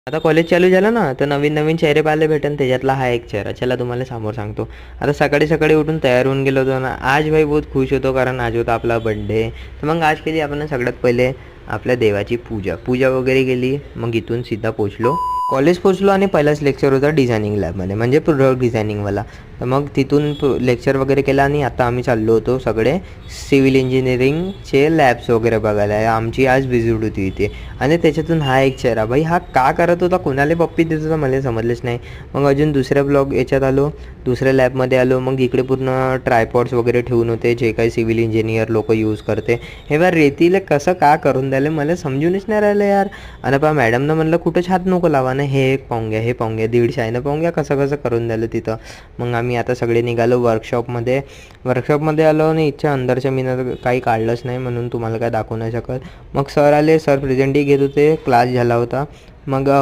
आता कॉलेज चालू झालं ना, तर नवीन नवीन चेहरे पाहायला भेटेन. त्याच्यातला हा एक चेहरा. चला तुम्हाला समोर सांगतो. आता सकाळी सकाळी उठून तयार होऊन गेलो होतो ना. आज भाई बहुत खुश होतो, कारण आज होता आपला बड्डे. तर मग आज केली आपण सगळ्यात पहिले आपल्या देवाची पूजा वगैरे केली. मग इथून सीधा पोचलो कॉलेज पोचलो, आणि पहिलाच लेक्चर होता डिझायनिंग लॅबमध्ये, म्हणजे प्रोडक्ट डिझायनिंगवाला. तर मग तिथून लेक्चर वगैरे केला, आणि आता आम्ही चाललो होतो सगळे सिव्हिल इंजिनिअरिंगचे लॅब्स वगैरे बघायला. आमची आज विजिट होती इथे. आणि त्याच्यातून हा एक चेहरा, भाई हा का करत होता, कोणाला पप्पी देत होता, मला समजलंच नाही. मग अजून दुसऱ्या ब्लॉग याच्यात आलो, दुसऱ्या लॅबमध्ये आलो. मग इकडे पूर्ण ट्रायपॉड्स वगैरे ठेवून होते, जे काही सिव्हिल इंजिनियर लोक यूज करते. हे बा रेतीला कसं का करून द्यायला, मला समजूनच नाही राहिलं यार. आणि पहा मॅडमनं म्हणलं कुठंच हात नको लावा ना, हे एक पाहून घ्या, हे पाहून घ्या, 150 आहे ना, पाहून घ्या कसं कसं करून द्यायला तिथं. मग आम्ही आता सगळे निघालो वर्कशॉपमध्ये आलो, आणि इच्छा अंदरच्या मी काही काढलंच नाही, म्हणून तुम्हाला काय दाखवू नाही शकत. मग सर आले, सर प्रेझेंटही घेत होते, क्लास झाला होता. मग